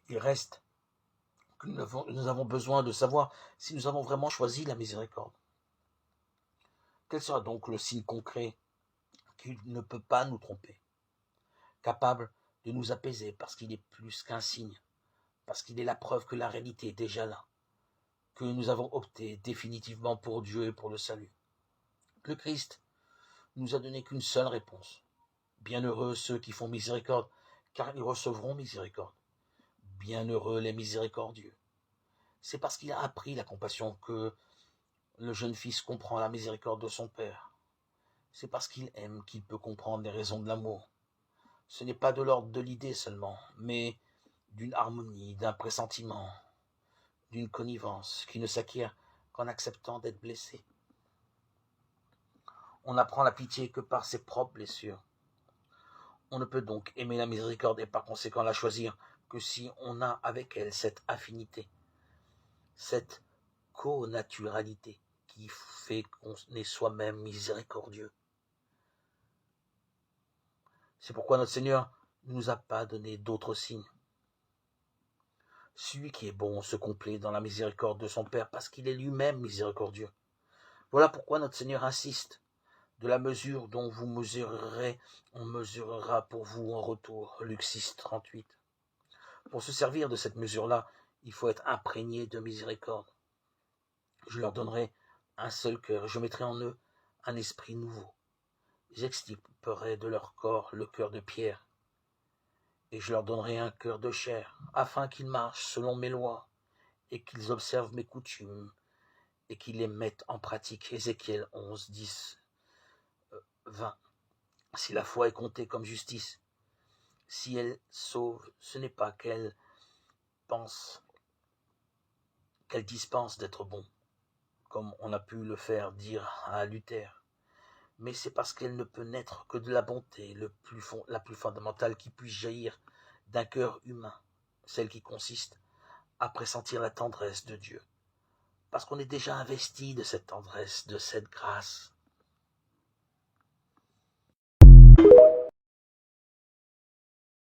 Il reste que nous avons besoin de savoir si nous avons vraiment choisi la miséricorde. Quel sera donc le signe concret qui ne peut pas nous tromper, capable de nous apaiser parce qu'il est plus qu'un signe, parce qu'il est la preuve que la réalité est déjà là, que nous avons opté définitivement pour Dieu et pour le salut. Le Christ nous a donné qu'une seule réponse. Bienheureux ceux qui font miséricorde, car ils recevront miséricorde. Bienheureux les miséricordieux. C'est parce qu'il a appris la compassion que le jeune fils comprend la miséricorde de son père. C'est parce qu'il aime qu'il peut comprendre les raisons de l'amour. Ce n'est pas de l'ordre de l'idée seulement, mais d'une harmonie, d'un pressentiment, d'une connivence qui ne s'acquiert qu'en acceptant d'être blessé. On n'apprend la pitié que par ses propres blessures. On ne peut donc aimer la miséricorde et par conséquent la choisir que si on a avec elle cette affinité, cette connaturalité qui fait qu'on est soi-même miséricordieux. C'est pourquoi notre Seigneur ne nous a pas donné d'autres signes. Celui qui est bon se complaît dans la miséricorde de son Père parce qu'il est lui-même miséricordieux. Voilà pourquoi notre Seigneur insiste. De la mesure dont vous mesurerez, on mesurera pour vous en retour. Luc 6, 38. Pour se servir de cette mesure-là, il faut être imprégné de miséricorde. Je leur donnerai un seul cœur, je mettrai en eux un esprit nouveau. J'extirperai de leur corps le cœur de pierre, et je leur donnerai un cœur de chair, afin qu'ils marchent selon mes lois, et qu'ils observent mes coutumes, et qu'ils les mettent en pratique. Ézéchiel 11, 10, 20. Si la foi est comptée comme justice, si elle sauve, ce n'est pas qu'elle dispense d'être bon, comme on a pu le faire dire à Luther, mais c'est parce qu'elle ne peut naître que de la bonté la plus fondamentale qui puisse jaillir d'un cœur humain, celle qui consiste à pressentir la tendresse de Dieu, parce qu'on est déjà investi de cette tendresse, de cette grâce.